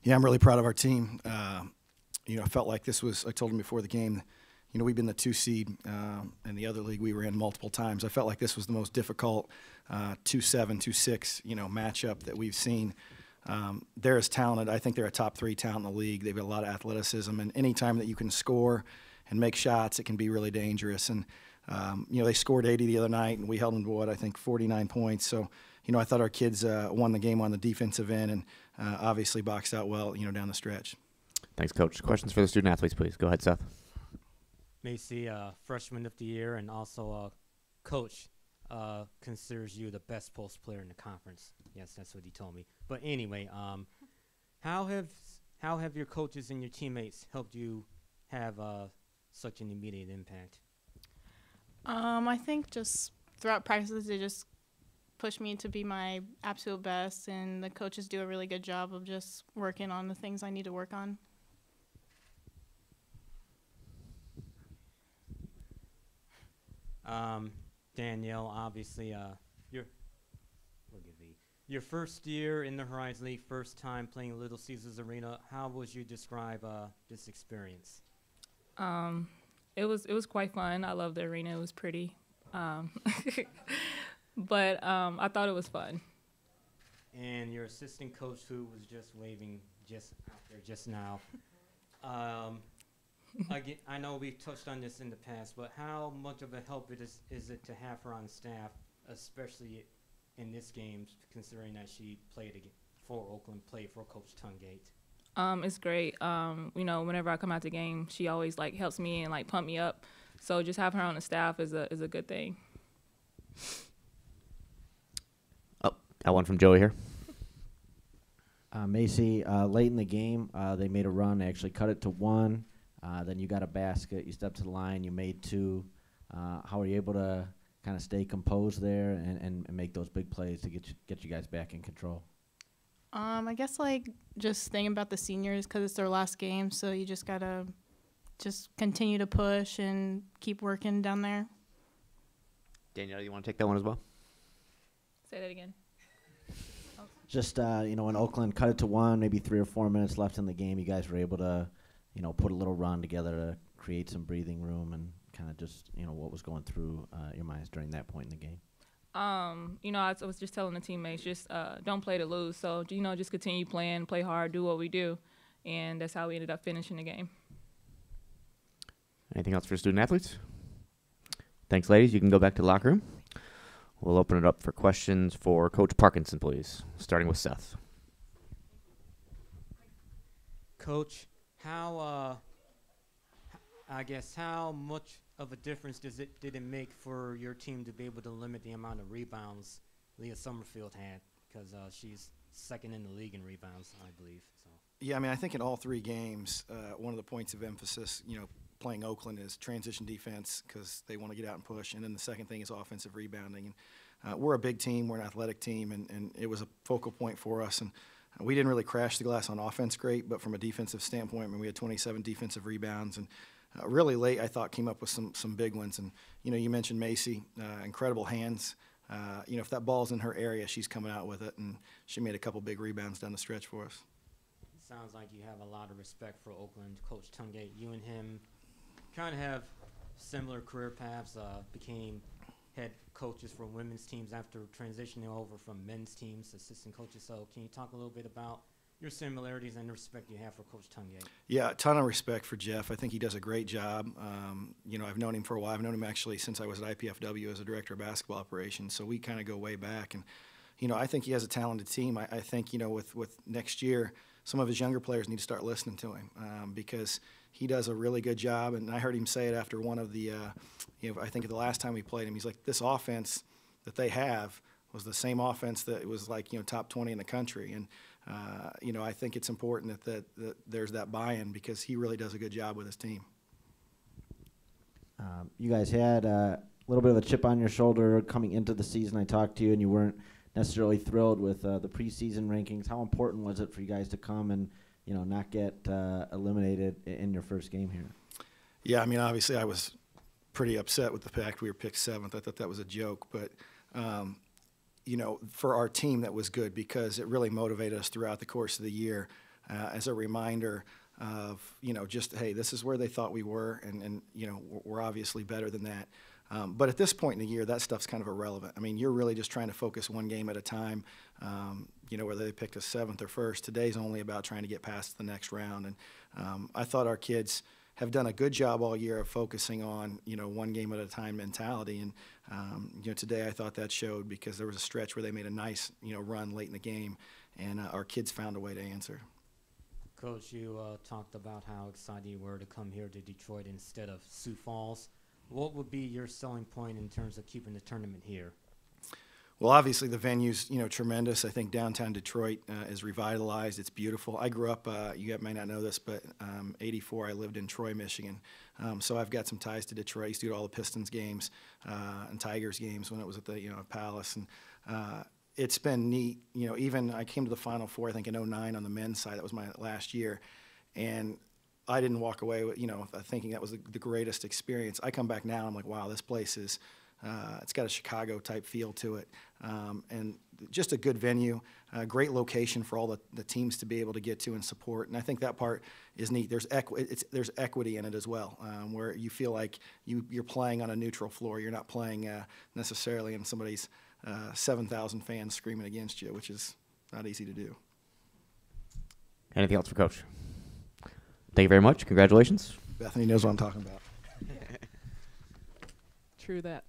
Yeah, I'm really proud of our team. I felt like this was, I told him before the game, we've been the 2 seed in the other league we were in multiple times. I felt like this was the most difficult 2-7, 2-6, matchup that we've seen. They're as talented. I think they're a top 3 talent in the league. They've got a lot of athleticism, and any time that you can score and make shots, it can be really dangerous. And, they scored 80 the other night, and we held them to, 49 points. So, I thought our kids won the game on the defensive end and obviously boxed out well, down the stretch. Thanks, Coach. Questions for the student athletes, please. Go ahead, Seth. Macee, freshman of the year, and also coach considers you the best post player in the conference. Yes, that's what he told me. But anyway, how have your coaches and your teammates helped you have such an immediate impact? I think just throughout practices, they just push me to be my absolute best, and the coaches do a really good job of just working on the things I need to work on. Danielle, obviously, your first year in the Horizon League, first time playing Little Caesars Arena. How would you describe this experience? It was quite fun. I loved the arena. It was pretty. But I thought it was fun. And your assistant coach, who was just waving just out there just now, I know we've touched on this in the past, but how much of a help is it to have her on staff, especially in this game, considering that she played for Oakland, played for Coach Tungate? It's great. Whenever I come out the game, she always helps me and pump me up. So just having her on the staff is a good thing. Oh, got one from Joey here. Macee, late in the game, they made a run. They actually cut it to 1. Then you got a basket. You stepped to the line. You made 2. How are you able to kind of stay composed there and make those big plays to get you guys back in control? I guess just thinking about the seniors because it's their last game, so you just gotta just continue to push and keep working down there. Danielle, you want to take that one as well? Say that again. Just when Oakland cut it to 1, maybe 3 or 4 minutes left in the game, you guys were able to put a little run together to create some breathing room and kind of just what was going through your minds during that point in the game. I was just telling the teammates, just don't play to lose. So, just continue playing, play hard, do what we do. And that's how we ended up finishing the game. Anything else for student athletes? Thanks, ladies. You can go back to the locker room. We'll open it up for questions for Coach Parkinson, please, starting with Seth. Coach, how much of a difference did it make for your team to be able to limit the amount of rebounds Leah Summerfield had? Because she's second in the league in rebounds, I believe. So. Yeah, I think in all 3 games, one of the points of emphasis, playing Oakland is transition defense because they want to get out and push. And then the second thing is offensive rebounding. And we're a big team. We're an athletic team, and it was a focal point for us. And we didn't really crash the glass on offense great, but from a defensive standpoint, we had 27 defensive rebounds. And really late, I thought, came up with some big ones. And, you mentioned Macee, incredible hands. If that ball's in her area, she's coming out with it, and she made a couple big rebounds down the stretch for us. It sounds like you have a lot of respect for Oakland. Coach Tungate, you and him kind of have similar career paths, became head coaches for women's teams after transitioning over from men's teams, assistant coaches. So can you talk a little bit about your similarities and the respect you have for Coach Tungate? Yeah, a ton of respect for Jeff. I think he does a great job. I've known him for a while. I've known him actually since I was at IPFW as a director of basketball operations, so we kind of go way back. And, I think he has a talented team. I think, with next year, some of his younger players need to start listening to him because he does a really good job. And I heard him say it after one of the, I think the last time we played him, he's like, this offense that they have was the same offense that was top 20 in the country. And, I think it's important that there's that buy-in because he really does a good job with his team. You guys had a little bit of a chip on your shoulder coming into the season. I talked to you, and you weren't necessarily thrilled with the preseason rankings. How important was it for you guys to come and not get eliminated in your first game here? Yeah, obviously I was pretty upset with the fact we were picked 7th. I thought that was a joke, but for our team that was good because it really motivated us throughout the course of the year. as a reminder of, just, hey, this is where they thought we were, and we're obviously better than that. But at this point in the year, that stuff's kind of irrelevant. I mean, you're really just trying to focus one game at a time, whether they picked us 7th or 1st. Today's only about trying to get past the next round. And I thought our kids have done a good job all year of focusing on, one game at a time mentality. And, today I thought that showed, because there was a stretch where they made a nice, run late in the game, and our kids found a way to answer. Coach, you talked about how excited you were to come here to Detroit instead of Sioux Falls. What would be your selling point in terms of keeping the tournament here? Well, obviously the venue's, tremendous. I think downtown Detroit is revitalized. It's beautiful. I grew up, you may not know this, but 84, I lived in Troy, Michigan. So I've got some ties to Detroit. I used to go to all the Pistons games and Tigers games when it was at the, Palace. And it's been neat. Even I came to the Final Four, I think, in 09 on the men's side. That was my last year. And I didn't walk away, thinking that was the greatest experience. I come back now, and I'm like, wow, this place is, it's got a Chicago-type feel to it. And just a good venue, a great location for all the teams to be able to get to and support. And I think that part is neat. There's equity in it as well, where you feel like you're playing on a neutral floor. You're not playing necessarily in somebody's 7,000 fans screaming against you, which is not easy to do. Anything else for Coach? Thank you very much. Congratulations. Bethany knows what I'm talking about. True that.